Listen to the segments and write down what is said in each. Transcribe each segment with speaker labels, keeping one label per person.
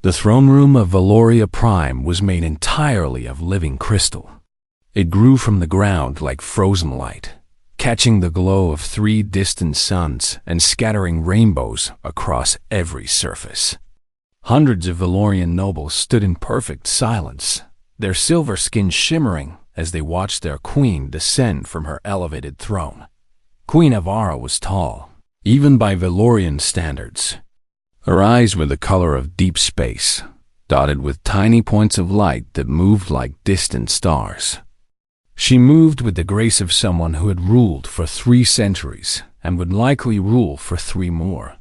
Speaker 1: The throne room of Valoria Prime was made entirely of living crystal. It grew from the ground like frozen light, catching the glow of 3 distant suns and scattering rainbows across every surface. Hundreds of Valorian nobles stood in perfect silence, their silver skins shimmering as they watched their queen descend from her elevated throne. Queen Avara was tall, even by Valorian standards. Her eyes were the color of deep space, dotted with tiny points of light that moved like distant stars. She moved with the grace of someone who had ruled for 3 centuries and would likely rule for 3 more.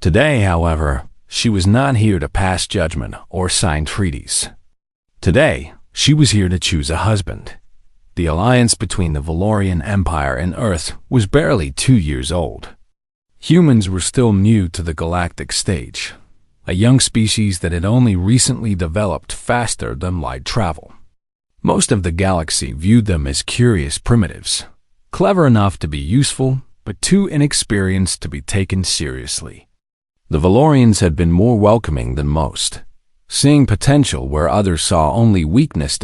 Speaker 1: Today, however, she was not here to pass judgment or sign treaties. Today, she was here to choose a husband. The alliance between the Valorian Empire and Earth was barely 2 years old. Humans were still new to the galactic stage, a young species that had only recently developed faster than light travel. Most of the galaxy viewed them as curious primitives, clever enough to be useful, but too inexperienced to be taken seriously. The Valorians had been more welcoming than most, seeing potential where others saw only weakness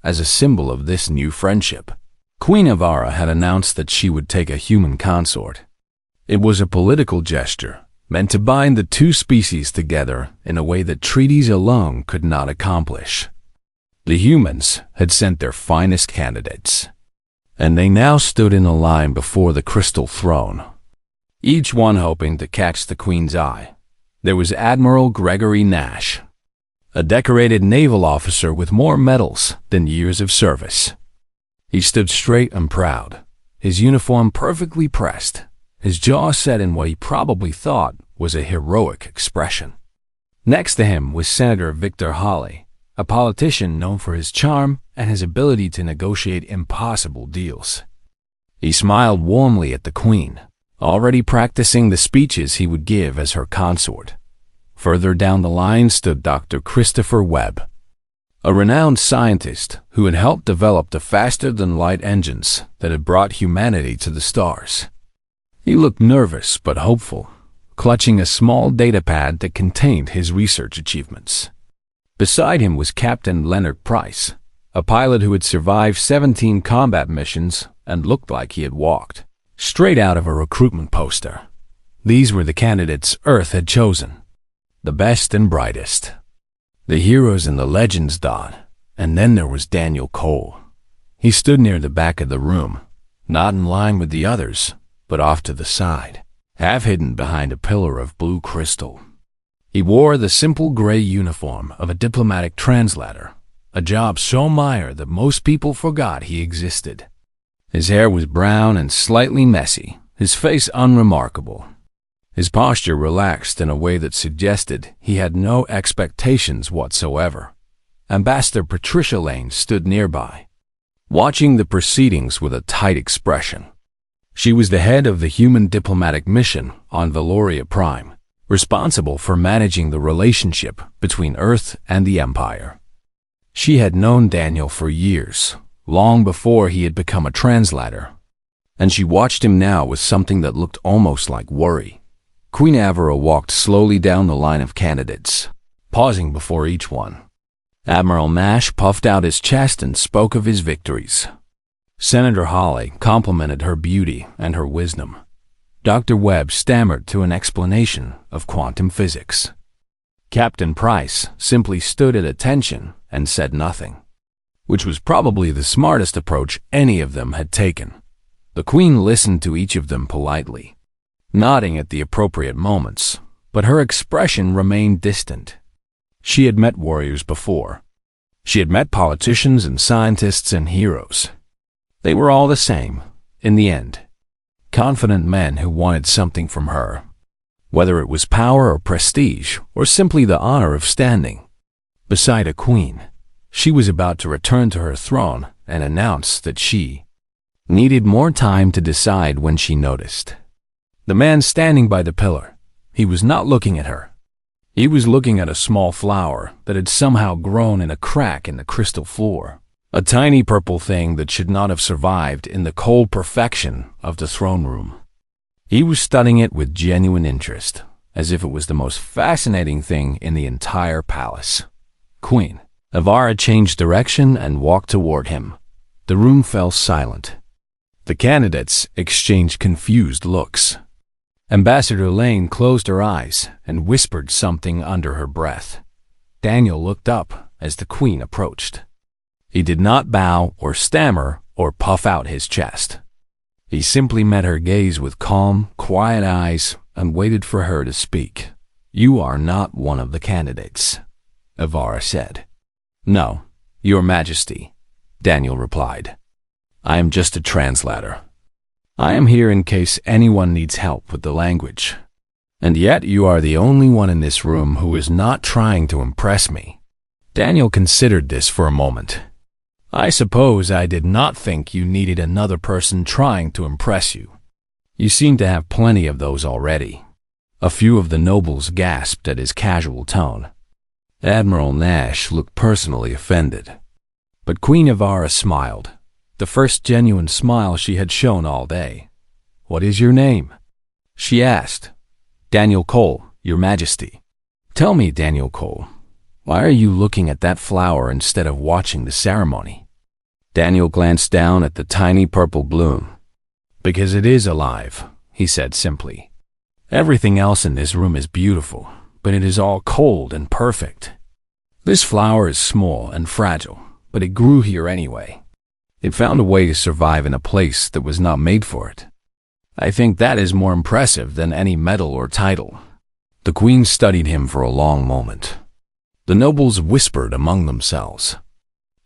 Speaker 1: as a symbol of this new friendship. Queen Avara had announced that she would take a human consort. It was a political gesture, meant to bind the 2 species together in a way that treaties alone could not accomplish. The humans had sent their finest candidates, and they now stood in a line before the crystal throne, each one hoping to catch the queen's eye. There was Admiral Gregory Nash, a decorated naval officer with more medals than years of service. He stood straight and proud, his uniform perfectly pressed, his jaw set in what he probably thought was a heroic expression. Next to him was Senator Victor Hawley, a politician known for his charm and his ability to negotiate impossible deals. He smiled warmly at the queen, already practicing the speeches he would give as her consort. Further down the line stood Dr. Christopher Webb, a renowned scientist who had helped develop the faster-than-light engines that had brought humanity to the stars. He looked nervous but hopeful, clutching a small datapad that contained his research achievements. Beside him was Captain Leonard Price, a pilot who had survived 17 combat missions and looked like he had walked straight out of a recruitment poster. These were the candidates Earth had chosen, the best and brightest, the heroes and the legends. And then there was Daniel Cole. He stood near the back of the room, not in line with the others, but off to the side, half hidden behind a pillar of blue crystal. He wore the simple gray uniform of a diplomatic translator, a job so minor that most people forgot he existed. His hair was brown and slightly messy, his face unremarkable. His posture relaxed in a way that suggested he had no expectations whatsoever. Ambassador Patricia Lane stood nearby, watching the proceedings with a tight expression. She was the head of the human diplomatic mission on Valoria Prime, responsible for managing the relationship between Earth and the Empire. She had known Daniel for years, long before he had become a translator, and she watched him now with something that looked almost like worry. Queen Avara walked slowly down the line of candidates, pausing before each one. Admiral Nash puffed out his chest and spoke of his victories. Senator Hawley complimented her beauty and her wisdom. Dr. Webb stammered to an explanation of quantum physics. Captain Price simply stood at attention and said nothing, which was probably the smartest approach any of them had taken. The Queen listened to each of them politely, nodding at the appropriate moments, but her expression remained distant. She had met warriors before. She had met politicians and scientists and heroes. They were all the same, in the end. Confident men who wanted something from her, whether it was power or prestige, or simply the honor of standing beside a queen. She was about to return to her throne and announce that she needed more time to decide when she noticed the man standing by the pillar. He was not looking at her. He was looking at a small flower that had somehow grown in a crack in the crystal floor. A tiny purple thing that should not have survived in the cold perfection of the throne room. He was studying it with genuine interest, as if it was the most fascinating thing in the entire palace. Queen Avara changed direction and walked toward him. The room fell silent. The candidates exchanged confused looks. Ambassador Lane closed her eyes and whispered something under her breath. Daniel looked up as the queen approached. He did not bow or stammer or puff out his chest. He simply met her gaze with calm, quiet eyes and waited for her to speak. "You are not one of the candidates," Avara said. "No, Your Majesty," Daniel replied. "I am just a translator. I am here in case anyone needs help with the language. And yet you are the only one in this room who is not trying to impress me." Daniel considered this for a moment. "I suppose I did not think you needed another person trying to impress you. You seem to have plenty of those already." A few of the nobles gasped at his casual tone. Admiral Nash looked personally offended. But Queen Avara smiled, the first genuine smile she had shown all day. "What is your name?" she asked. "Daniel Cole, Your Majesty." "Tell me, Daniel Cole, why are you looking at that flower instead of watching the ceremony?" Daniel glanced down at the tiny purple bloom. "Because it is alive," he said simply. "Everything else in this room is beautiful, but it is all cold and perfect. This flower is small and fragile, but it grew here anyway. It found a way to survive in a place that was not made for it. I think that is more impressive than any medal or title." The queen studied him for a long moment. The nobles whispered among themselves.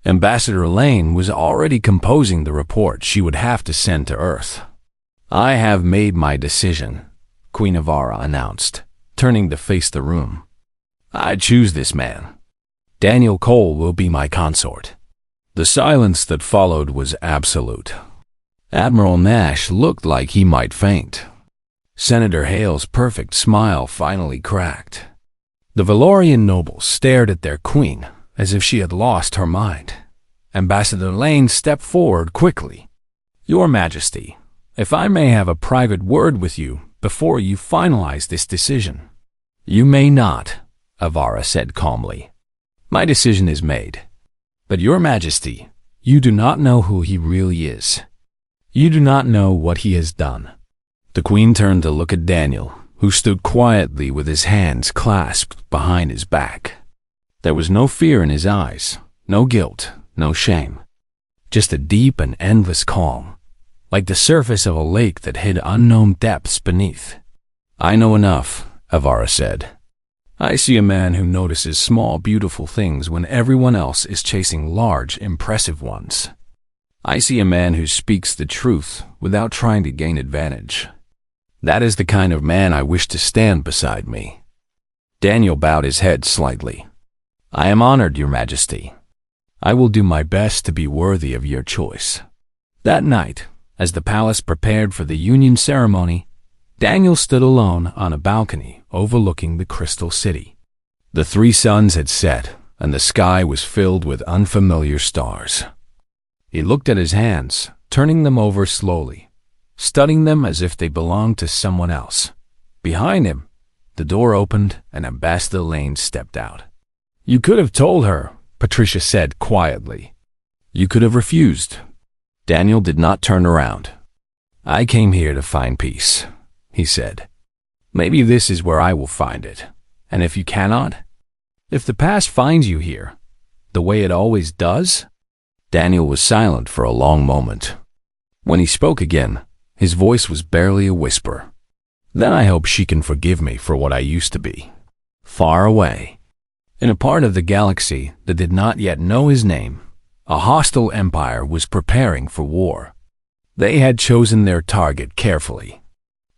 Speaker 1: Ambassador Lane was already composing the report she would have to send to Earth. "I have made my decision," Queen Avara announced, turning to face the room. "I choose this man. Daniel Cole will be my consort." The silence that followed was absolute. Admiral Nash looked like he might faint. Senator Hale's perfect smile finally cracked. The Valorian nobles stared at their queen as if she had lost her mind. Ambassador Lane stepped forward quickly. "Your Majesty, if I may have a private word with you before you finalize this decision." "You may not," Avara said calmly. "My decision is made. But Your Majesty, you do not know who he really is. You do not know what he has done." The queen turned to look at Daniel, who stood quietly with his hands clasped behind his back. There was no fear in his eyes, no guilt, no shame. Just a deep and endless calm, like the surface of a lake that hid unknown depths beneath. "I know enough," Avara said. "I see a man who notices small, beautiful things when everyone else is chasing large, impressive ones. I see a man who speaks the truth without trying to gain advantage. That is the kind of man I wish to stand beside me." Daniel bowed his head slightly. "I am honored, Your Majesty. I will do my best to be worthy of your choice." That night, as the palace prepared for the union ceremony, Daniel stood alone on a balcony overlooking the Crystal City. The 3 suns had set, and the sky was filled with unfamiliar stars. He looked at his hands, turning them over slowly, studying them as if they belonged to someone else. Behind him, the door opened and Ambassador Lane stepped out. "You could have told her," Patricia said quietly. "You could have refused." Daniel did not turn around. "I came here to find peace," he said. "Maybe this is where I will find it. And if you cannot, if the past finds you here, the way it always does?" Daniel was silent for a long moment. When he spoke again, his voice was barely a whisper. "Then I hope she can forgive me for what I used to be. Far away, in a part of the galaxy that did not yet know his name, a hostile empire was preparing for war. They had chosen their target carefully.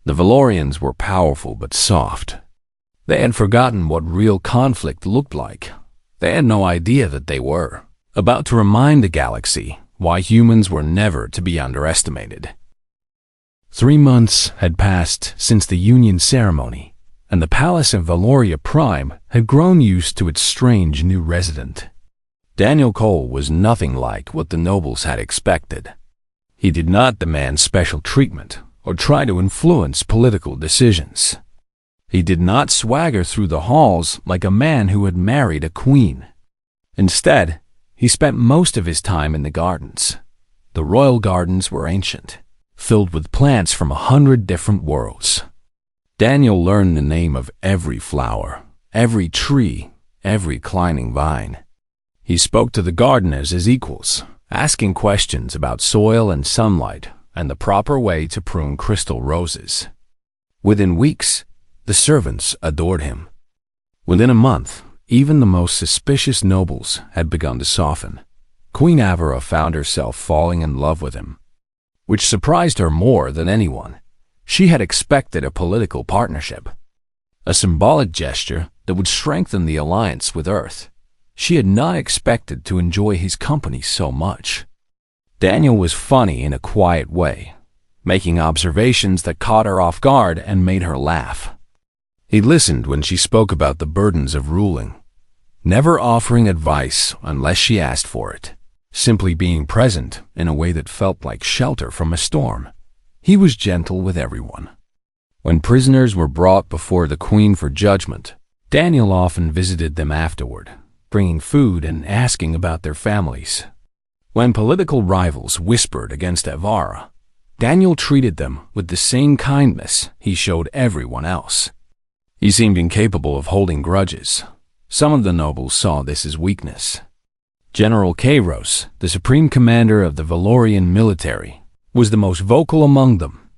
Speaker 1: The Valorians were powerful but soft. They had forgotten what real conflict looked like. They had no idea that they were about to remind the galaxy why humans were never to be underestimated. 3 months had passed since the union ceremony, and the palace of Valoria Prime had grown used to its strange new resident. Daniel Cole was nothing like what the nobles had expected. He did not demand special treatment or try to influence political decisions. He did not swagger through the halls like a man who had married a queen. Instead, he spent most of his time in the gardens. The royal gardens were ancient, filled with plants from 100 different worlds. Daniel learned the name of every flower, every tree, every climbing vine. He spoke to the gardeners as equals, asking questions about soil and sunlight and the proper way to prune crystal roses. Within weeks, the servants adored him. Within a month, even the most suspicious nobles had begun to soften. Queen Avera found herself falling in love with him, which surprised her more than anyone. She had expected a political partnership, a symbolic gesture that would strengthen the alliance with Earth. She had not expected to enjoy his company so much. Daniel was funny in a quiet way, making observations that caught her off guard and made her laugh. He listened when she spoke about the burdens of ruling, never offering advice unless she asked for it, simply being present in a way that felt like shelter from a storm. He was gentle with everyone. When prisoners were brought before the queen for judgment, Daniel often visited them afterward, bringing food and asking about their families. When political rivals whispered against Avara, Daniel treated them with the same kindness he showed everyone else. He seemed incapable of holding grudges. Some of the nobles saw this as weakness. General Kairos, the supreme commander of the Valorian military, was the most vocal among them.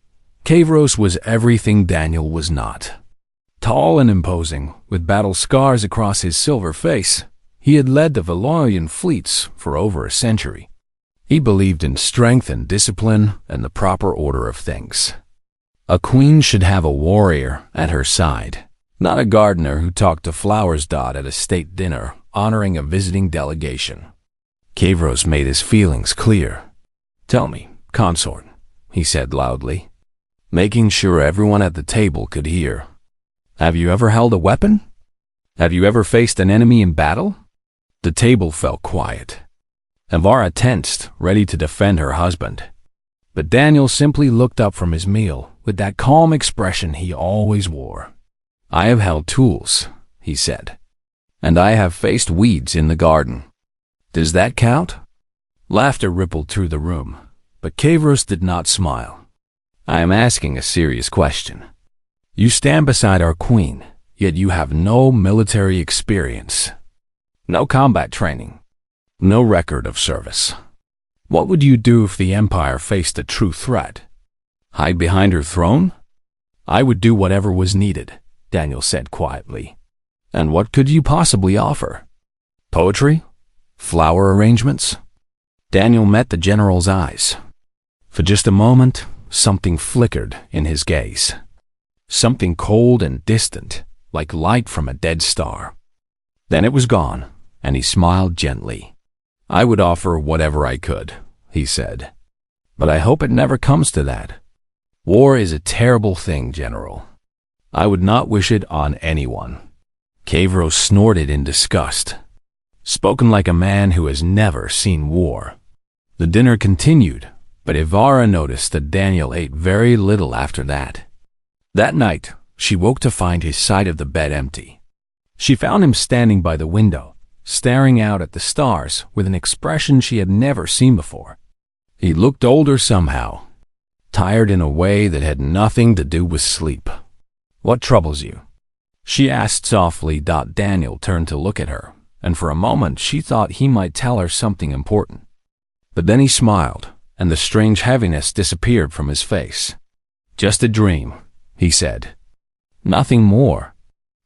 Speaker 1: Kairos was everything Daniel was not. Tall and imposing, with battle scars across his silver face, he had led the Valorian fleets for over a century. He believed in strength and discipline and the proper order of things. A queen should have a warrior at her side, not a gardener who talked to flowers at a state dinner honoring a visiting delegation. Kairos made his feelings clear. "Tell me, consort," he said loudly, making sure everyone at the table could hear. "Have you ever held a weapon? Have you ever faced an enemy in battle?" The table fell quiet. Avara tensed, ready to defend her husband. But Daniel simply looked up from his meal with that calm expression he always wore. "I have held tools," he said, "and I have faced weeds in the garden. Does that count?" Laughter rippled through the room, but Kairos did not smile. "I am asking a serious question. You stand beside our queen, yet you have no military experience, no combat training, no record of service. What would you do if the Empire faced a true threat? Hide behind her throne?" "I would do whatever was needed," Daniel said quietly. "And what could you possibly offer? Poetry? Flower arrangements?" Daniel met the general's eyes. For just a moment, something flickered in his gaze. Something cold and distant, like light from a dead star. Then it was gone, and he smiled gently. "I would offer whatever I could," he said. "But I hope it never comes to that. War is a terrible thing, General. I would not wish it on anyone." Kairos snorted in disgust. Spoken like a man who has never seen war. The dinner continued, but Avara noticed that Daniel ate very little after that. That night, she woke to find his side of the bed empty. She found him standing by the window, staring out at the stars with an expression she had never seen before. He looked older somehow, tired in a way that had nothing to do with sleep. "What troubles you?" she asked softly. Daniel turned to look at her, and for a moment she thought he might tell her something important. But then he smiled, and the strange heaviness disappeared from his face. "Just a dream," he said. "Nothing more."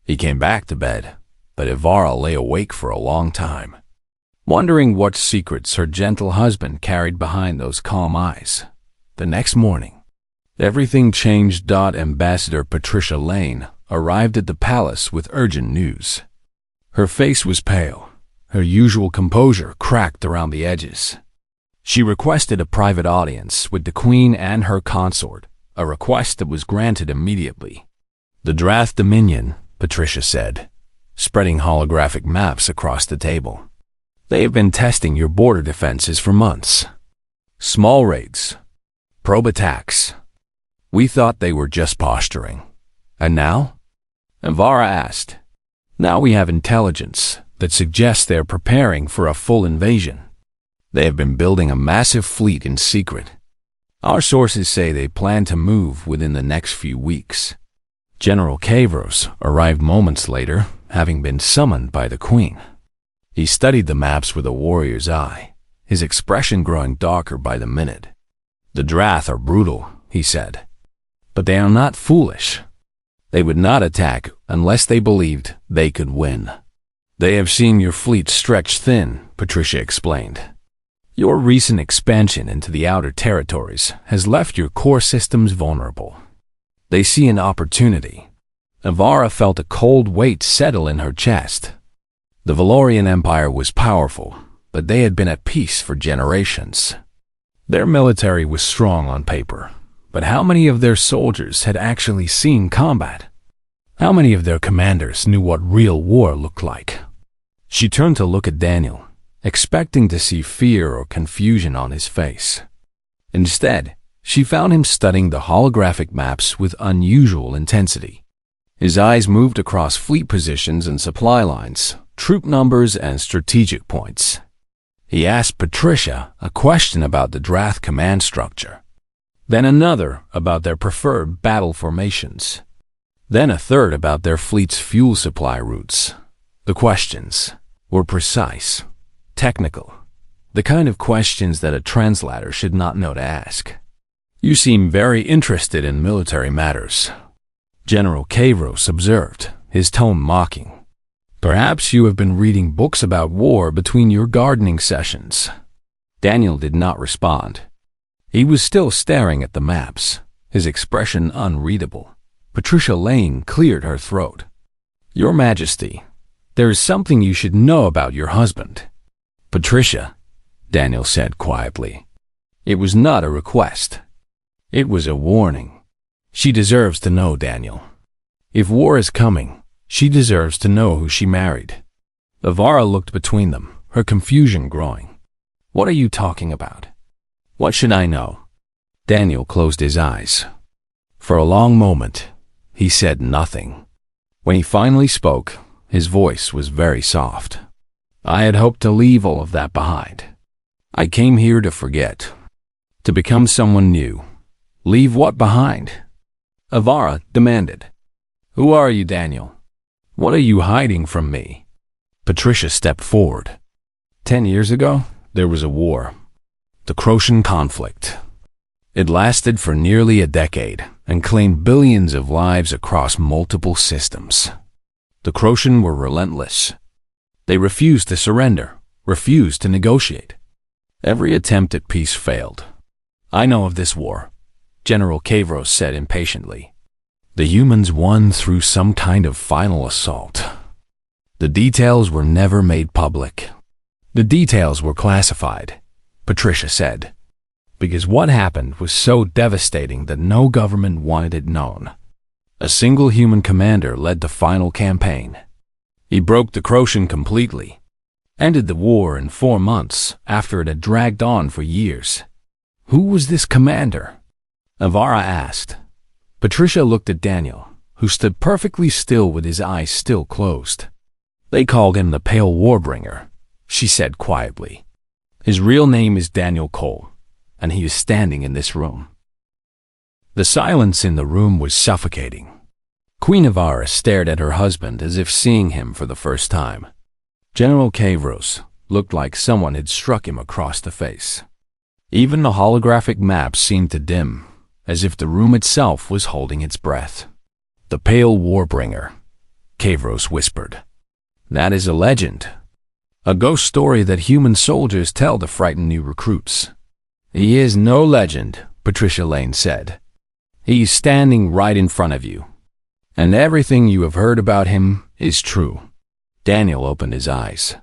Speaker 1: He came back to bed, but Avara lay awake for a long time, wondering what secrets her gentle husband carried behind those calm eyes. The next morning, everything changed. Ambassador Patricia Lane arrived at the palace with urgent news. Her face was pale, her usual composure cracked around the edges. She requested a private audience with the queen and her consort, a request that was granted immediately. "The Drath Dominion," Patricia said, spreading holographic maps across the table. "They have been testing your border defenses for months. Small raids, probe attacks. We thought they were just posturing. And now? Avara asked. Now we have intelligence that suggests they're preparing for a full invasion. They have been building a massive fleet in secret. Our sources say they plan to move within the next few weeks. General Kavros arrived moments later, having been summoned by the Queen. He studied the maps with a warrior's eye, his expression growing darker by the minute. The Drath are brutal, he said, but they are not foolish. They would not attack unless they believed they could win. They have seen your fleet stretched thin, Patricia explained. Your recent expansion into the outer territories has left your core systems vulnerable. They see an opportunity. Avara felt a cold weight settle in her chest. The Valorian Empire was powerful, but they had been at peace for generations. Their military was strong on paper, but how many of their soldiers had actually seen combat? How many of their commanders knew what real war looked like? She turned to look at Daniel, expecting to see fear or confusion on his face. Instead, she found him studying the holographic maps with unusual intensity. His eyes moved across fleet positions and supply lines, troop numbers and strategic points. He asked Patricia a question about the Drath command structure, then another about their preferred battle formations, then a third about their fleet's fuel supply routes. The questions were precise, technical, the kind of questions that a translator should not know to ask. You seem very interested in military matters, General Kavros observed, his tone mocking. Perhaps you have been reading books about war between your gardening sessions. Daniel did not respond. He was still staring at the maps, his expression unreadable. Patricia Lane cleared her throat. Your Majesty, there is something you should know about your husband. Patricia, Daniel said quietly. It was not a request. It was a warning. She deserves to know, Daniel. If war is coming, she deserves to know who she married. Avara looked between them, her confusion growing. What are you talking about? What should I know? Daniel closed his eyes. For a long moment, he said nothing. When he finally spoke, his voice was very soft. I had hoped to leave all of that behind. I came here to forget, to become someone new. Leave what behind? Avara demanded. Who are you, Daniel? What are you hiding from me? Patricia stepped forward. 10 years ago, there was a war. The Crocian conflict. It lasted for nearly a decade and claimed billions of lives across multiple systems. The Crocian were relentless. They refused to surrender, refused to negotiate. Every attempt at peace failed. I know of this war, General Kavros said impatiently. The humans won through some kind of final assault. The details were never made public. The details were classified, Patricia said, because what happened was so devastating that no government wanted it known. A single human commander led the final campaign. He broke the Crocian completely, ended the war in 4 months after it had dragged on for years. Who was this commander? Avara asked. Patricia looked at Daniel, who stood perfectly still with his eyes still closed. They called him the Pale Warbringer, she said quietly. His real name is Daniel Cole, and he is standing in this room. The silence in the room was suffocating. Queen Avara stared at her husband as if seeing him for the first time. General Kavros looked like someone had struck him across the face. Even the holographic maps seemed to dim, as if the room itself was holding its breath. The Pale Warbringer, Kavros whispered. That is a legend. A ghost story that human soldiers tell to frighten new recruits. He is no legend, Patricia Lane said. He is standing right in front of you. And everything you have heard about him is true. Daniel opened his eyes.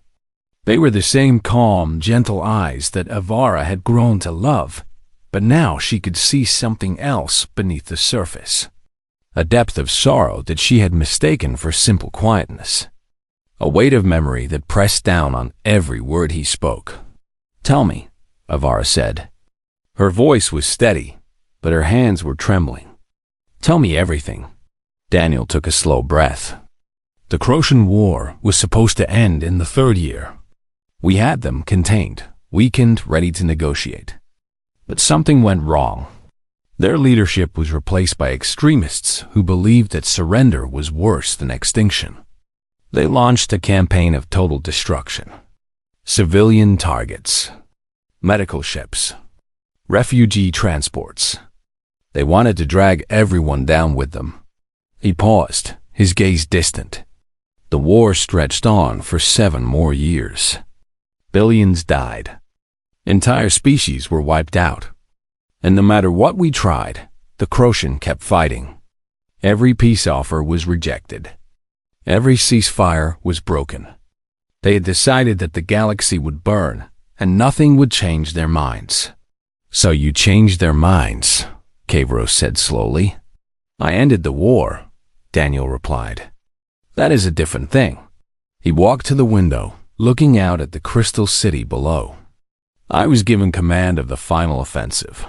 Speaker 1: They were the same calm, gentle eyes that Avara had grown to love, but now she could see something else beneath the surface. A depth of sorrow that she had mistaken for simple quietness. A weight of memory that pressed down on every word he spoke. Tell me, Avara said. Her voice was steady, but her hands were trembling. Tell me everything. Daniel took a slow breath. The Croatian War was supposed to end in the third year. We had them contained, weakened, ready to negotiate. But something went wrong. Their leadership was replaced by extremists who believed that surrender was worse than extinction. They launched a campaign of total destruction. Civilian targets, medical ships, refugee transports. They wanted to drag everyone down with them. He paused, his gaze distant. The war stretched on for 7 more years. Billions died. Entire species were wiped out. And no matter what we tried, the Croatian kept fighting. Every peace offer was rejected. Every ceasefire was broken. They had decided that the galaxy would burn, and nothing would change their minds. So you changed their minds, Kavros said slowly. I ended the war, Daniel replied. That is a different thing. He walked to the window, looking out at the crystal city below. I was given command of the final offensive.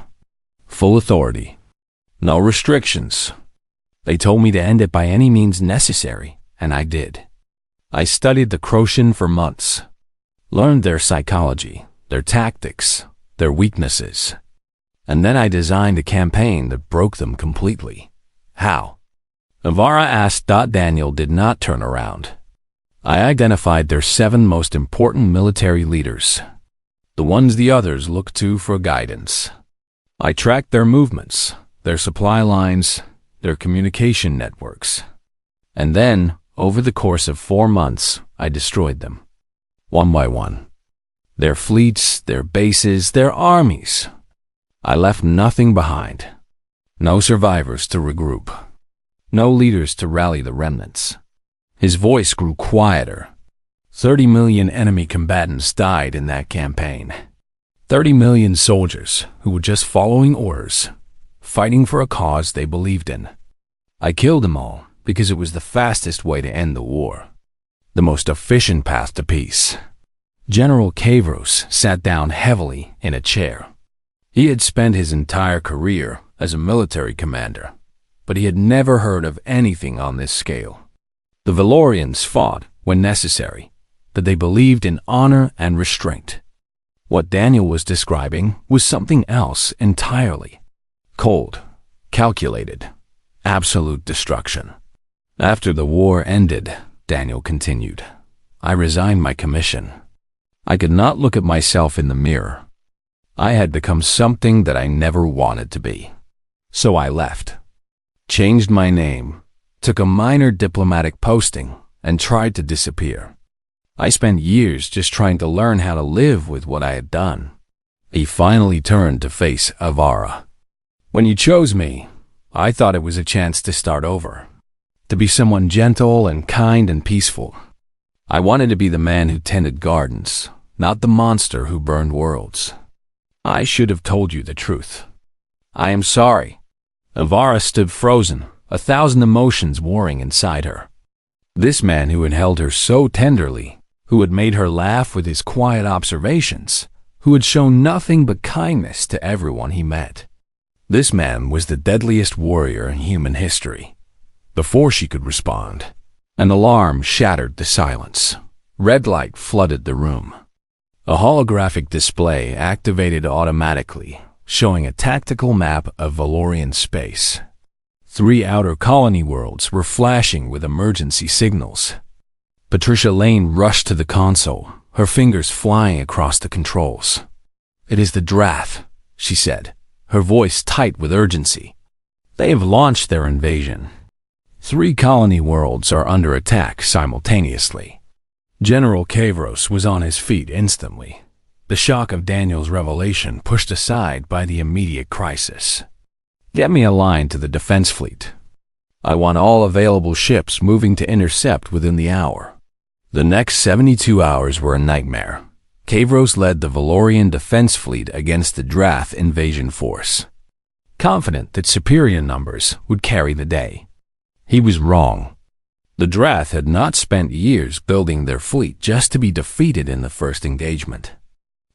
Speaker 1: Full authority. No restrictions. They told me to end it by any means necessary, and I did. I studied the Croatian for months, learned their psychology, their tactics, their weaknesses. And then I designed a campaign that broke them completely. How? Avara asked. Daniel did not turn around. I identified their 7 most important military leaders, the ones the others looked to for guidance. I tracked their movements, their supply lines, their communication networks. And then, over the course of 4 months, I destroyed them, one by one. Their fleets, their bases, their armies. I left nothing behind. No survivors to regroup. No leaders to rally the remnants. His voice grew quieter. 30 million enemy combatants died in that campaign. 30 million soldiers who were just following orders, fighting for a cause they believed in. I killed them all because it was the fastest way to end the war, the most efficient path to peace. General Kavros sat down heavily in a chair. He had spent his entire career as a military commander, but he had never heard of anything on this scale. The Valorians fought when necessary, that they believed in honor and restraint. What Daniel was describing was something else entirely. Cold, calculated, absolute destruction. After the war ended, Daniel continued, I resigned my commission. I could not look at myself in the mirror. I had become something that I never wanted to be. So I left, changed my name, took a minor diplomatic posting, and tried to disappear. I spent years just trying to learn how to live with what I had done. He finally turned to face Avara. When you chose me, I thought it was a chance to start over, to be someone gentle and kind and peaceful. I wanted to be the man who tended gardens, not the monster who burned worlds. I should have told you the truth. I am sorry. Avara stood frozen, 1,000 emotions warring inside her. This man who had held her so tenderly, who had made her laugh with his quiet observations, who had shown nothing but kindness to everyone he met. This man was the deadliest warrior in human history. Before she could respond, an alarm shattered the silence. Red light flooded the room. A holographic display activated automatically, showing a tactical map of Valorian space. 3 outer colony worlds were flashing with emergency signals. Patricia Lane rushed to the console, her fingers flying across the controls. It is the Drath, she said, her voice tight with urgency. They have launched their invasion. 3 colony worlds are under attack simultaneously. General Kavros was on his feet instantly, the shock of Daniel's revelation pushed aside by the immediate crisis. Get me a line to the defense fleet. I want all available ships moving to intercept within the hour. The next 72 hours were a nightmare. Kavros led the Valorian defense fleet against the Drath invasion force, confident that superior numbers would carry the day. He was wrong. The Drath had not spent years building their fleet just to be defeated in the first engagement.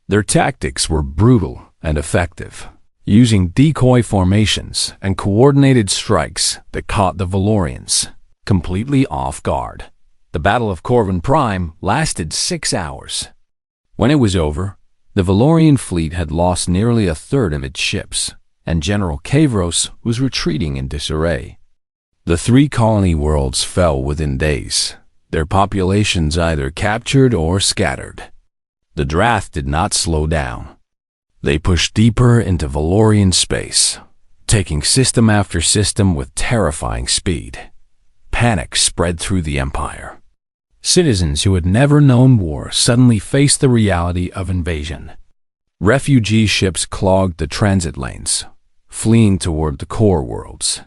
Speaker 1: Their tactics were brutal and effective. using decoy formations and coordinated strikes that caught the Valorians completely off guard. The Battle of Corvin Prime lasted 6 hours. When it was over, the Valorian fleet had lost nearly a third of its ships, and General Kavros was retreating in disarray. The 3 colony worlds fell within days, their populations either captured or scattered. The Drath did not slow down. They pushed deeper into Valorian space, taking system after system with terrifying speed. Panic spread through the Empire. Citizens who had never known war suddenly faced the reality of invasion. Refugee ships clogged the transit lanes, fleeing toward the core worlds.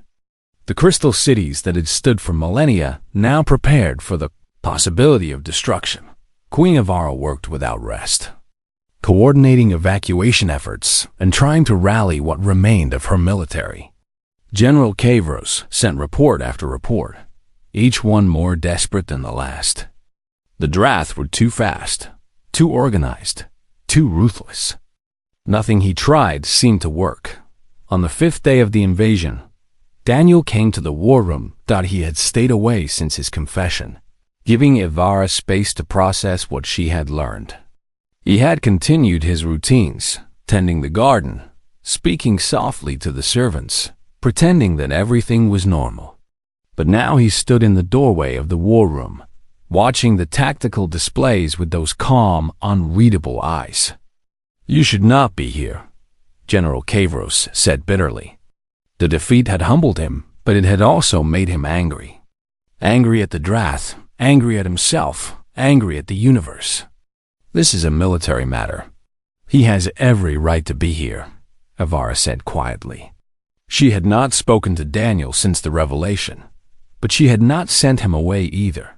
Speaker 1: The crystal cities that had stood for millennia now prepared for the possibility of destruction. Queen Avara worked without rest, coordinating evacuation efforts and trying to rally what remained of her military. General Kavros sent report after report, each one more desperate than the last. The Drath were too fast, too organized, too ruthless. Nothing he tried seemed to work. On the 5th day of the invasion, Daniel came to the war room. He had stayed away since his confession, giving Ivara space to process what she had learned. He had continued his routines, tending the garden, speaking softly to the servants, pretending that everything was normal. But now he stood in the doorway of the war room, watching the tactical displays with those calm, unreadable eyes. "You should not be here," General Kavros said bitterly. The defeat had humbled him, but it had also made him angry. Angry at the Drath, angry at himself, angry at the universe. "This is a military matter. He has every right to be here," Avara said quietly. She had not spoken to Daniel since the revelation, but she had not sent him away either.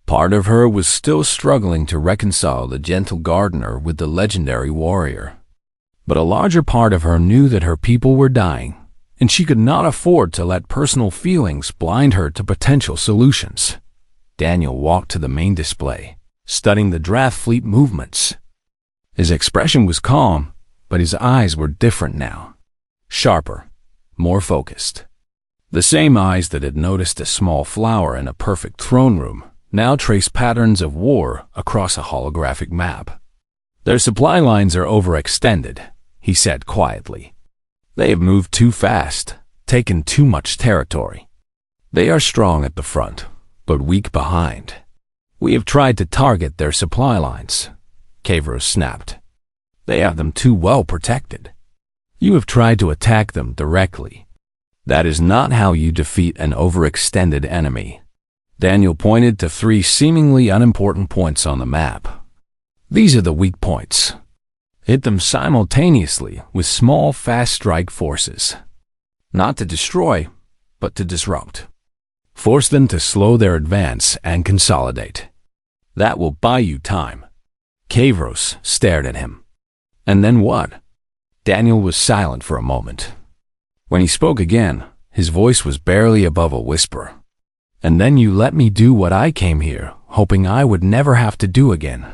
Speaker 1: Part of her was still struggling to reconcile the gentle gardener with the legendary warrior. But a larger part of her knew that her people were dying, and she could not afford to let personal feelings blind her to potential solutions. Daniel walked to the main display, studying the Drath fleet movements. His expression was calm, but his eyes were different now. Sharper, more focused. The same eyes that had noticed a small flower in a perfect throne room now traced patterns of war across a holographic map. "Their supply lines are overextended," he said quietly. "They have moved too fast, taken too much territory. They are strong at the front, but weak behind. We have tried to target their supply lines," Kavros snapped. "They have them too well protected. You have tried to attack them directly. That is not how you defeat an overextended enemy." Daniel pointed to 3 seemingly unimportant points on the map. "These are the weak points. Hit them simultaneously with small, fast-strike forces. Not to destroy, but to disrupt. Force them to slow their advance and consolidate. That will buy you time." Kavros stared at him. "And then what?" Daniel was silent for a moment. When he spoke again, his voice was barely above a whisper. "And then you let me do what I came here, hoping I would never have to do again."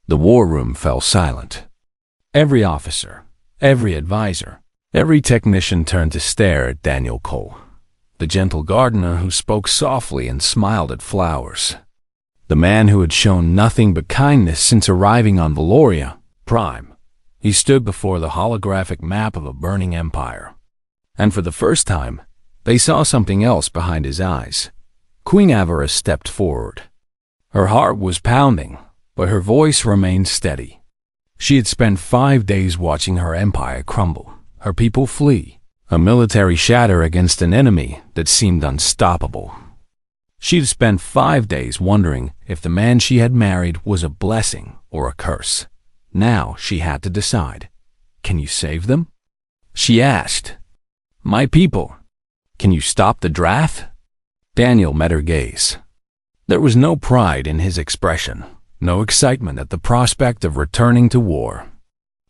Speaker 1: The war room fell silent. Every officer, every advisor, every technician turned to stare at Daniel Cole, the gentle gardener who spoke softly and smiled at flowers. The man who had shown nothing but kindness since arriving on Valoria Prime. He stood before the holographic map of a burning empire. And for the first time, they saw something else behind his eyes. Queen Avarice stepped forward. Her heart was pounding, but her voice remained steady. She had spent 5 days watching her empire crumble, her people flee, a military shatter against an enemy that seemed unstoppable. She'd spent 5 days wondering if the man she had married was a blessing or a curse. Now she had to decide. "Can you save them?" She asked. "My people, can you stop the Drath?" Daniel met her gaze. There was no pride in his expression, no excitement at the prospect of returning to war.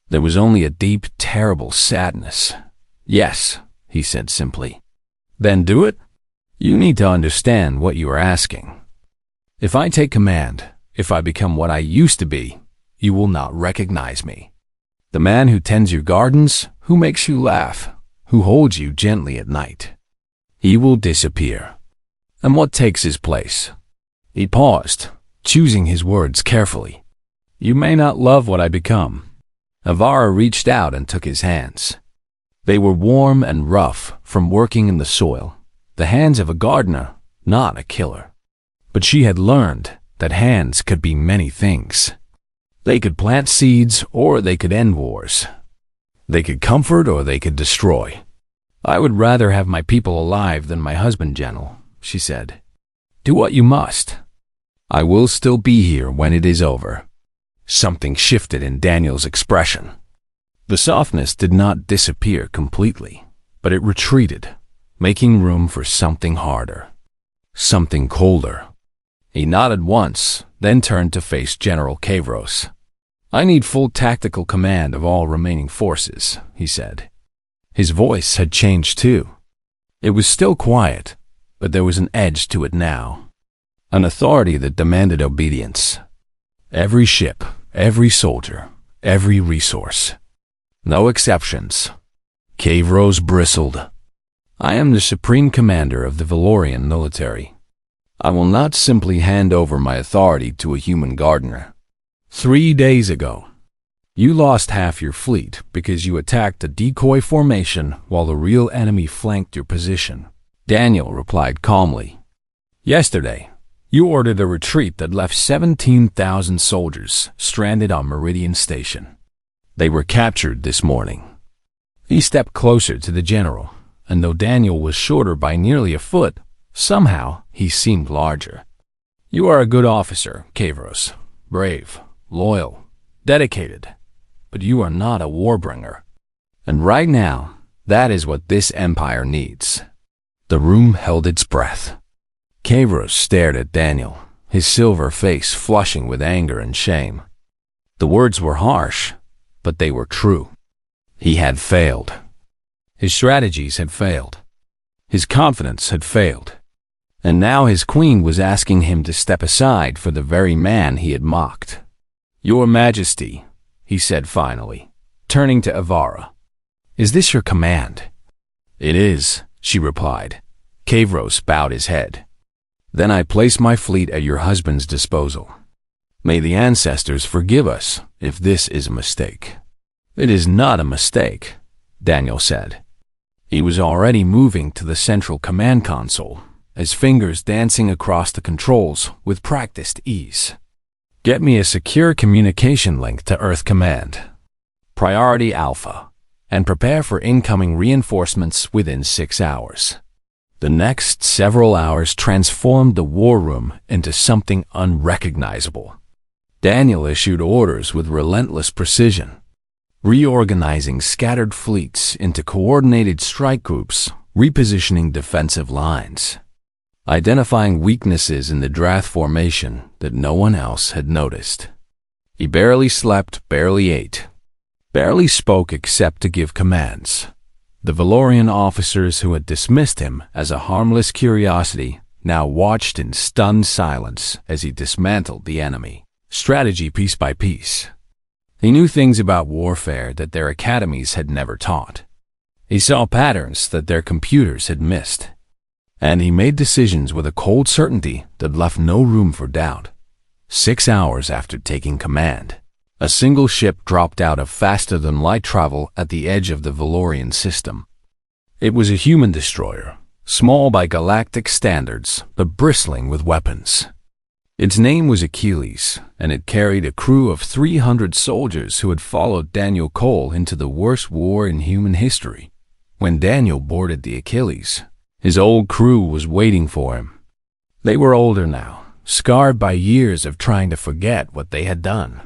Speaker 1: There was only a deep, terrible sadness. "Yes," he said simply. "Then do it? You need to understand what you are asking. If I take command, if I become what I used to be, you will not recognize me. The man who tends your gardens, who makes you laugh, who holds you gently at night. He will disappear. And what takes his place? He paused, choosing his words carefully. You may not love what I become. Avara reached out and took his hands. They were warm and rough from working in the soil, the hands of a gardener, not a killer. But she had learned that hands could be many things. They could plant seeds or they could end wars. They could comfort or they could destroy. I would rather have my people alive than my husband, General, she said. Do what you must. I will still be here when it is over. Something shifted in Daniel's expression. The softness did not disappear completely, but it retreated, making room for something harder, something colder. He nodded once, then turned to face General Kavros. I need full tactical command of all remaining forces, he said. His voice had changed too. It was still quiet, but there was an edge to it now, an authority that demanded obedience. Every ship, every soldier, every resource. No exceptions. Kavros bristled. I am the supreme commander of the Valorian military. I will not simply hand over my authority to a human gardener. 3 days ago, you lost half your fleet because you attacked a decoy formation while the real enemy flanked your position. Daniel replied calmly. Yesterday, you ordered a retreat that left 17,000 soldiers stranded on Meridian Station. They were captured this morning. He stepped closer to the general, and though Daniel was shorter by nearly a foot, somehow he seemed larger. You are a good officer, Kavros. Brave, loyal, dedicated. But you are not a warbringer. And right now, that is what this empire needs. The room held its breath. Kavros stared at Daniel, his silver face flushing with anger and shame. The words were harsh, but they were true. He had failed. His strategies had failed. His confidence had failed. And now his queen was asking him to step aside for the very man he had mocked. Your Majesty, he said finally, turning to Avara. Is this your command? It is, she replied. Kavros bowed his head. Then I place my fleet at your husband's disposal. May the ancestors forgive us if this is a mistake. It is not a mistake, Daniel said. He was already moving to the central command console, his fingers dancing across the controls with practiced ease. Get me a secure communication link to Earth Command. Priority Alpha, and prepare for incoming reinforcements within 6 hours. The next several hours transformed the war room into something unrecognizable. Daniel issued orders with relentless precision, reorganizing scattered fleets into coordinated strike groups, repositioning defensive lines, identifying weaknesses in the Drath formation that no one else had noticed. He barely slept, barely ate, barely spoke except to give commands. The Valorian officers who had dismissed him as a harmless curiosity now watched in stunned silence as he dismantled the enemy, strategy piece by piece. He knew things about warfare that their academies had never taught. He saw patterns that their computers had missed. And he made decisions with a cold certainty that left no room for doubt. 6 hours after taking command, a single ship dropped out of faster-than-light travel at the edge of the Valorian system. It was a human destroyer, small by galactic standards, but bristling with weapons. Its name was Achilles, and it carried a crew of 300 soldiers who had followed Daniel Cole into the worst war in human history. When Daniel boarded the Achilles, his old crew was waiting for him. They were older now, scarred by years of trying to forget what they had done.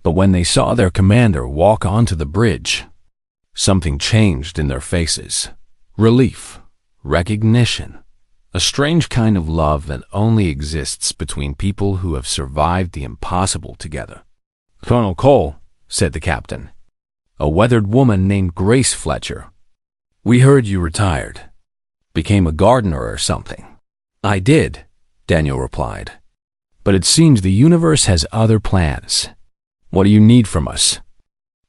Speaker 1: But when they saw their commander walk onto the bridge, something changed in their faces. Relief, recognition, a strange kind of love that only exists between people who have survived the impossible together. Colonel Cole, said the captain, a weathered woman named Grace Fletcher. We heard you retired. Became a gardener or something. I did, Daniel replied. But it seems the universe has other plans. What do you need from us?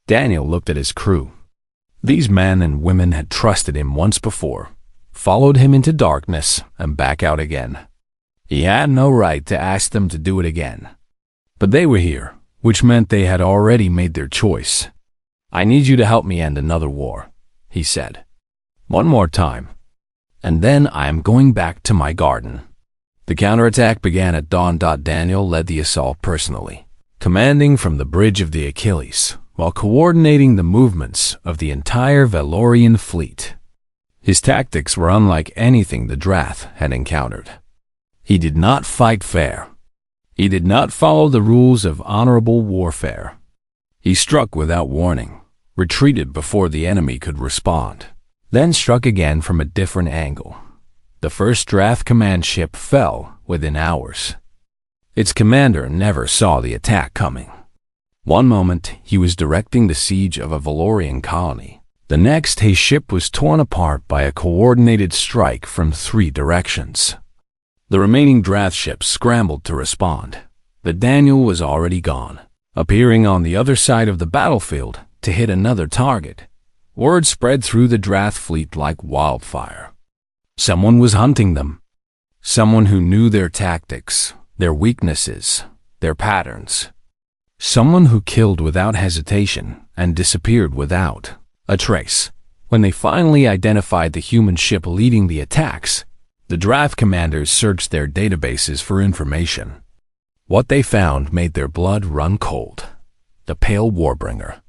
Speaker 1: Daniel looked at his crew. These men and women had trusted him once before, followed him into darkness, and back out again. He had no right to ask them to do it again. But they were here, which meant they had already made their choice. "I need you to help me end another war," he said. "One more time. And then I am going back to my garden." The counterattack began at dawn. Daniel led the assault personally, commanding from the bridge of the Achilles, while coordinating the movements of the entire Valorian fleet. His tactics were unlike anything the Drath had encountered. He did not fight fair. He did not follow the rules of honorable warfare. He struck without warning, retreated before the enemy could respond, then struck again from a different angle. The first Drath command ship fell within hours. Its commander never saw the attack coming. One moment, he was directing the siege of a Valorian colony. The next, his ship was torn apart by a coordinated strike from 3 directions. The remaining Drath ships scrambled to respond, but Daniel was already gone, appearing on the other side of the battlefield to hit another target. Word spread through the Drath fleet like wildfire. Someone was hunting them. Someone who knew their tactics, their weaknesses, their patterns. Someone who killed without hesitation and disappeared without a trace. When they finally identified the human ship leading the attacks, the Drath commanders searched their databases for information. What they found made their blood run cold. The pale Warbringer.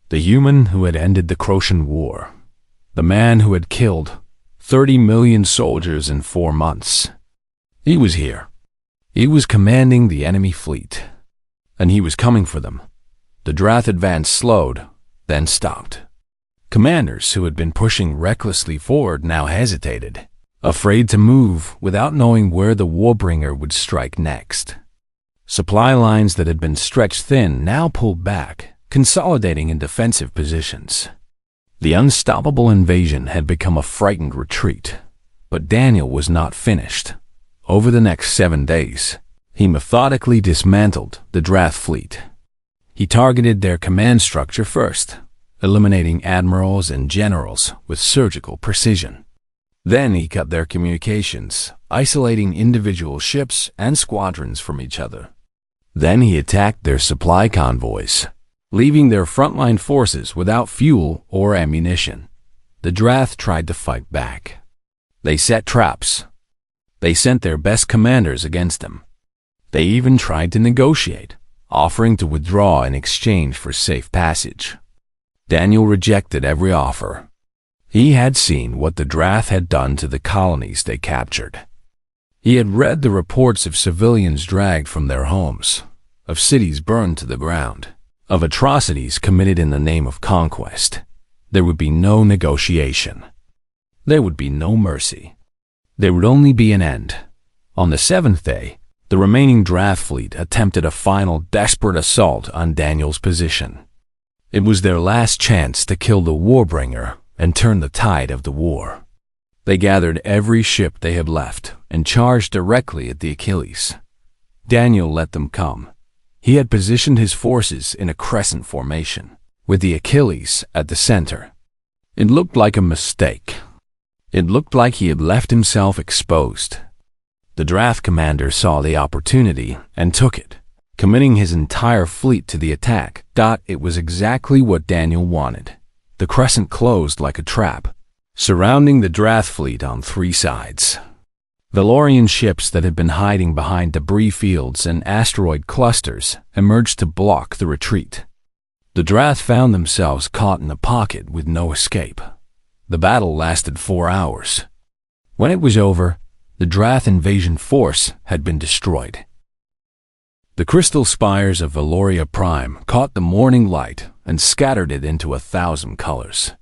Speaker 1: The human who had ended the Crocian War. The man who had killed 30 million soldiers in 4 months. He was here. He was commanding the enemy fleet. And he was coming for them. The Drath advance slowed, then stopped. Commanders who had been pushing recklessly forward now hesitated, afraid to move without knowing where the Warbringer would strike next. Supply lines that had been stretched thin now pulled back, consolidating in defensive positions. The unstoppable invasion had become a frightened retreat, but Daniel was not finished. Over the next 7 days, he methodically dismantled the Drath fleet. He targeted their command structure first, eliminating admirals and generals with surgical precision. Then he cut their communications, isolating individual ships and squadrons from each other. Then he attacked their supply convoys, leaving their frontline forces without fuel or ammunition. The Drath tried to fight back. They set traps. They sent their best commanders against them. They even tried to negotiate, offering to withdraw in exchange for safe passage. Daniel rejected every offer. He had seen what the Drath had done to the colonies they captured. He had read the reports of civilians dragged from their homes, of cities burned to the ground, of atrocities committed in the name of conquest. There would be no negotiation. There would be no mercy. There would only be an end. On the 7th day, the remaining Drath fleet attempted a final desperate assault on Daniel's position. It was their last chance to kill the Warbringer and turn the tide of the war. They gathered every ship they had left and charged directly at the Achilles. Daniel let them come. He had positioned his forces in a crescent formation, with the Achilles at the center. It looked like a mistake. It looked like he had left himself exposed. The Drath commander saw the opportunity and took it, committing his entire fleet to the attack. It was exactly what Daniel wanted. The crescent closed like a trap, surrounding the Drath fleet on 3 sides. Valorian ships that had been hiding behind debris fields and asteroid clusters emerged to block the retreat. The Drath found themselves caught in a pocket with no escape. The battle lasted 4 hours. When it was over, the Drath invasion force had been destroyed. The crystal spires of Valoria Prime caught the morning light and scattered it into 1,000 colors.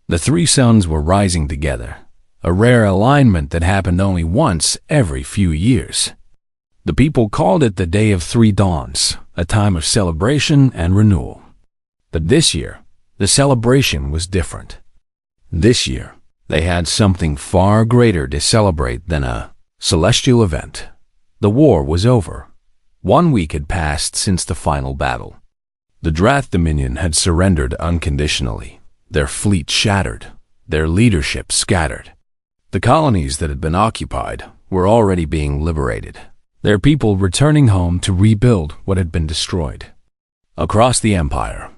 Speaker 1: The 3 suns were rising together, a rare alignment that happened only once every few years. The people called it the Day of 3 Dawns, a time of celebration and renewal. But this year, the celebration was different. This year, they had something far greater to celebrate than a celestial event. The war was over. 1 week had passed since the final battle. The Drath Dominion had surrendered unconditionally, their fleet shattered, their leadership scattered. The colonies that had been occupied were already being liberated, their people returning home to rebuild what had been destroyed. Across the empire,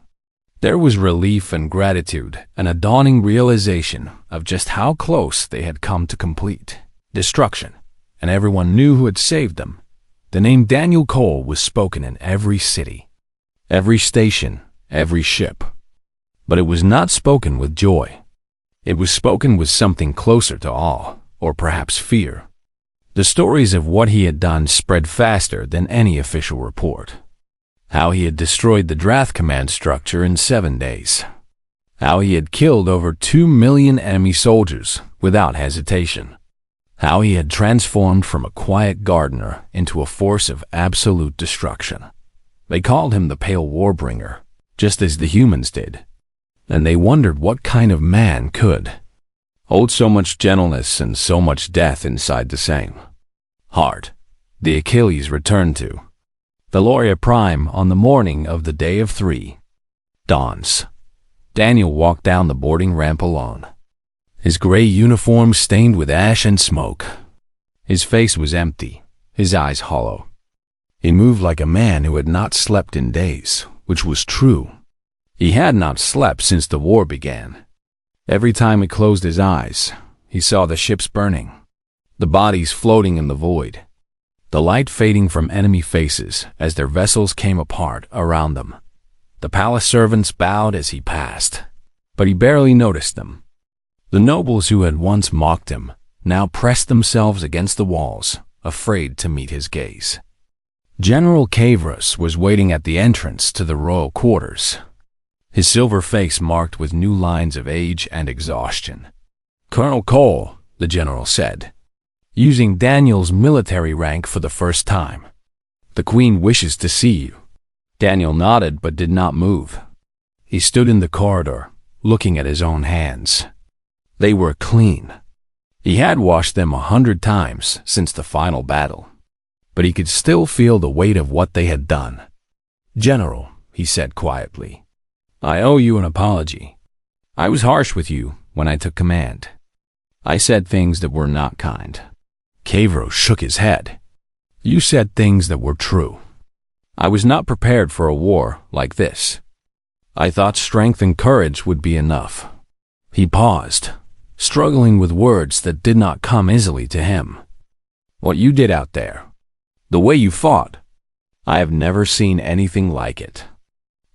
Speaker 1: there was relief and gratitude and a dawning realization of just how close they had come to complete destruction, and everyone knew who had saved them. The name Daniel Cole was spoken in every city, every station, every ship. But it was not spoken with joy. It was spoken with something closer to awe, or perhaps fear. The stories of what he had done spread faster than any official report. How he had destroyed the Drath command structure in 7 days. How he had killed over 2 million enemy soldiers without hesitation. How he had transformed from a quiet gardener into a force of absolute destruction. They called him the Pale Warbringer, just as the humans did. And they wondered what kind of man could hold so much gentleness and so much death inside the same heart. The Achilles returned to Valoria Prime on the morning of the day of 3 dawns. Daniel walked down the boarding ramp alone, his gray uniform stained with ash and smoke. His face was empty, his eyes hollow. He moved like a man who had not slept in days, which was true. He had not slept since the war began. Every time he closed his eyes, he saw the ships burning, the bodies floating in the void, the light fading from enemy faces as their vessels came apart around them. The palace servants bowed as he passed, but he barely noticed them. The nobles who had once mocked him now pressed themselves against the walls, afraid to meet his gaze. General Kavros was waiting at the entrance to the royal quarters, his silver face marked with new lines of age and exhaustion. "Colonel Cole," the general said, using Daniel's military rank for the first time. "The Queen wishes to see you." Daniel nodded but did not move. He stood in the corridor, looking at his own hands. They were clean. He had washed them 100 times since the final battle, but he could still feel the weight of what they had done. "General," he said quietly, "I owe you an apology. I was harsh with you when I took command. I said things that were not kind." Kavros shook his head. "You said things that were true. I was not prepared for a war like this. I thought strength and courage would be enough." He paused, struggling with words that did not come easily to him. "What you did out there, the way you fought, I have never seen anything like it.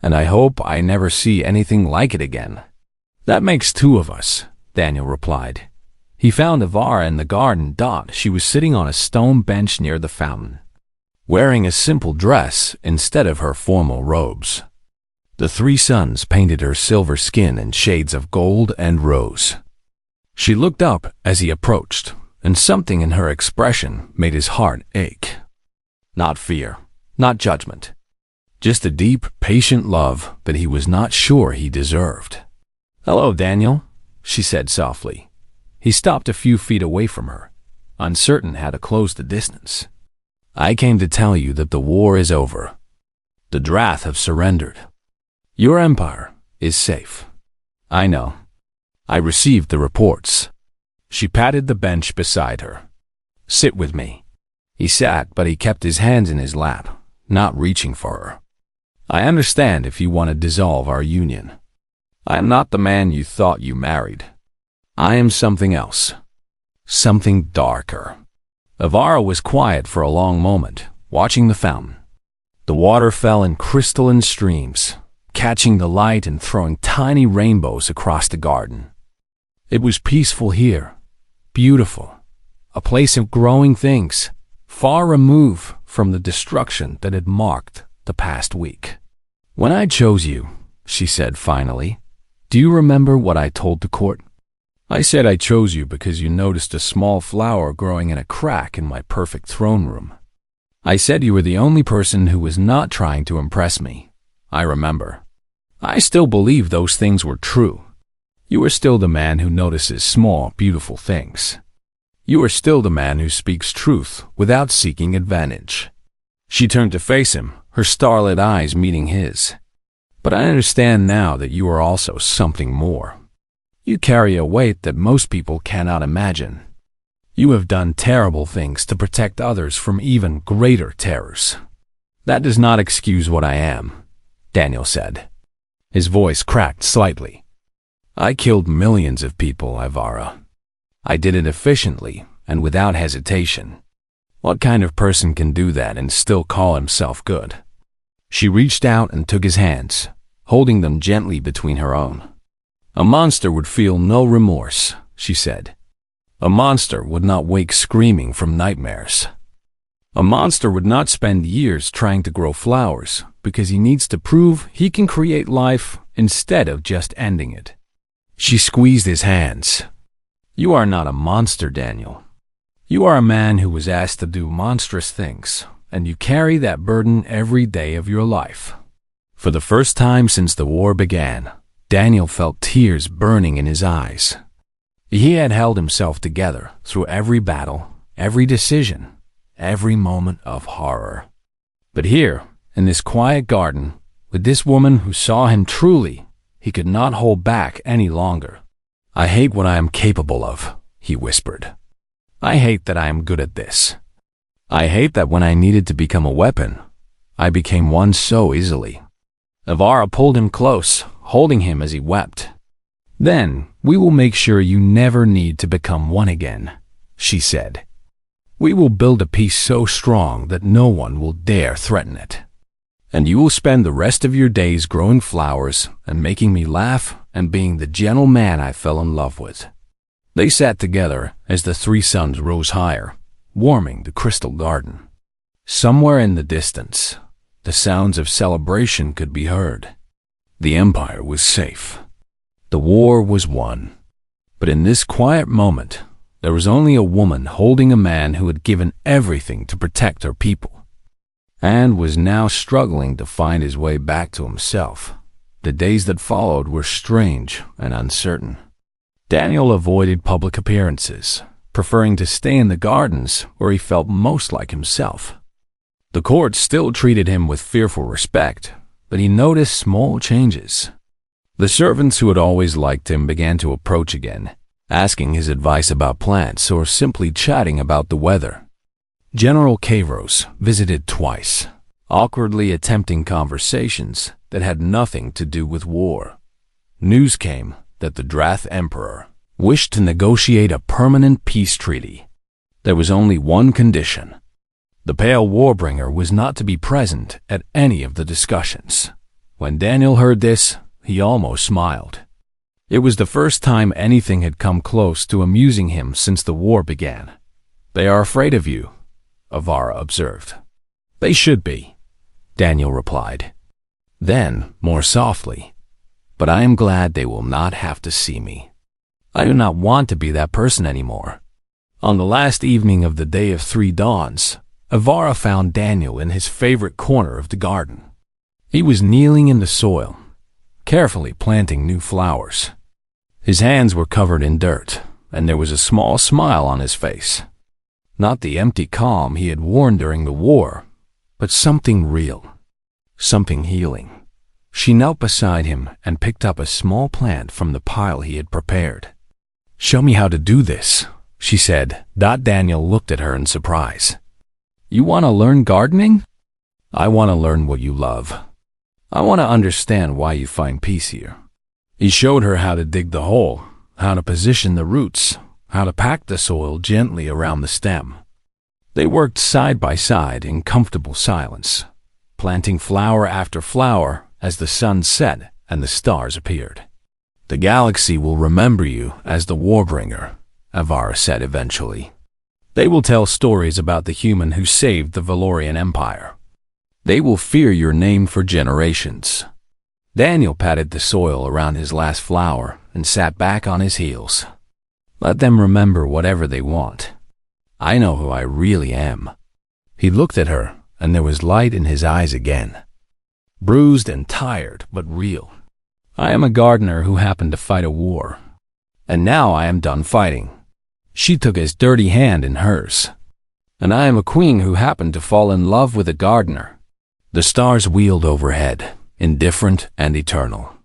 Speaker 1: And I hope I never see anything like it again." "That makes 2 of us," Daniel replied. He found Avara in the garden. She was sitting on a stone bench near the fountain, wearing a simple dress instead of her formal robes. The 3 suns painted her silver skin in shades of gold and rose. She looked up as he approached, and something in her expression made his heart ache. Not fear, not judgment, just a deep, patient love that he was not sure he deserved. "Hello, Daniel," she said softly. He stopped a few feet away from her, uncertain how to close the distance. "I came to tell you that the war is over. The Drath have surrendered. Your empire is safe." "I know. I received the reports." She patted the bench beside her. "Sit with me." He sat, but he kept his hands in his lap, not reaching for her. "I understand if you want to dissolve our union. I am not the man you thought you married. I am something else. Something darker." Avara was quiet for a long moment, watching the fountain. The water fell in crystalline streams, catching the light and throwing tiny rainbows across the garden. It was peaceful here, beautiful, a place of growing things, far removed from the destruction that had marked the past week. "When I chose you," she said finally, "do you remember what I told the court? I said I chose you because you noticed a small flower growing in a crack in my perfect throne room. I said you were the only person who was not trying to impress me. I remember. I still believe those things were true. You are still the man who notices small, beautiful things. You are still the man who speaks truth without seeking advantage." She turned to face him, her starlit eyes meeting his. But I understand now that you are also something more. You carry a weight that most people cannot imagine. You have done terrible things to protect others from even greater terrors. That does not excuse what I am, Daniel said. His voice cracked slightly. I killed millions of people, Ivara. I did it efficiently and without hesitation. What kind of person can do that and still call himself good? She reached out and took his hands, holding them gently between her own. A monster would feel no remorse, she said. A monster would not wake screaming from nightmares. A monster would not spend years trying to grow flowers because he needs to prove he can create life instead of just ending it. She squeezed his hands. You are not a monster, Daniel. You are a man who was asked to do monstrous things, and you carry that burden every day of your life. For the first time since the war began, Daniel felt tears burning in his eyes. He had held himself together through every battle, every decision, every moment of horror. But here, in this quiet garden, with this woman who saw him truly, he could not hold back any longer. I hate what I am capable of, he whispered. I hate that I am good at this. I hate that when I needed to become a weapon, I became one so easily. Ivara pulled him close, holding him as he wept. Then we will make sure you never need to become one again, she said. We will build a peace so strong that no one will dare threaten it. And you will spend the rest of your days growing flowers and making me laugh and being the gentle man I fell in love with. They sat together as the three suns rose higher, warming the crystal garden. Somewhere in the distance, the sounds of celebration could be heard. The Empire was safe. The war was won. But in this quiet moment, there was only a woman holding a man who had given everything to protect her people, and was now struggling to find his way back to himself. The days that followed were strange and uncertain. Daniel avoided public appearances, preferring to stay in the gardens where he felt most like himself. The court still treated him with fearful respect, but he noticed small changes. The servants who had always liked him began to approach again, asking his advice about plants or simply chatting about the weather. General Kavros visited twice, awkwardly attempting conversations that had nothing to do with war. News came that the Drath Emperor wished to negotiate a permanent peace treaty. There was only one condition. The Pale Warbringer was not to be present at any of the discussions. When Daniel heard this, he almost smiled. It was the first time anything had come close to amusing him since the war began. They are afraid of you, Ivara observed. They should be, Daniel replied. Then, more softly, but I am glad they will not have to see me. I do not want to be that person anymore. On the last evening of the Day of Three Dawns, Ivara found Daniel in his favorite corner of the garden. He was kneeling in the soil, carefully planting new flowers. His hands were covered in dirt, and there was a small smile on his face. Not the empty calm he had worn during the war, but something real, something healing. She knelt beside him and picked up a small plant from the pile he had prepared. Show me how to do this, she said. Daniel looked at her in surprise. You want to learn gardening? I want to learn what you love. I want to understand why you find peace here. He showed her how to dig the hole, how to position the roots, how to pack the soil gently around the stem. They worked side by side in comfortable silence, planting flower after flower as the sun set and the stars appeared. The galaxy will remember you as the Warbringer, Ivara said eventually. They will tell stories about the human who saved the Valorian Empire. They will fear your name for generations. Daniel patted the soil around his last flower and sat back on his heels. Let them remember whatever they want. I know who I really am. He looked at her, and there was light in his eyes again. Bruised and tired, but real. I am a gardener who happened to fight a war. And now I am done fighting. She took his dirty hand in hers. And I am a queen who happened to fall in love with a gardener. The stars wheeled overhead, indifferent and eternal.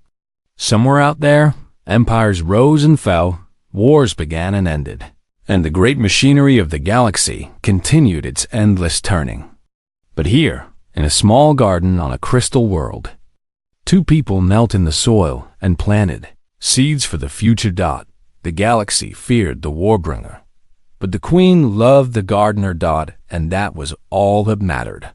Speaker 1: Somewhere out there, empires rose and fell, wars began and ended, and the great machinery of the galaxy continued its endless turning. But here, in a small garden on a crystal world, two people knelt in the soil and planted seeds for the future. The galaxy feared the Warbringer, but the queen loved the gardener. And that was all that mattered.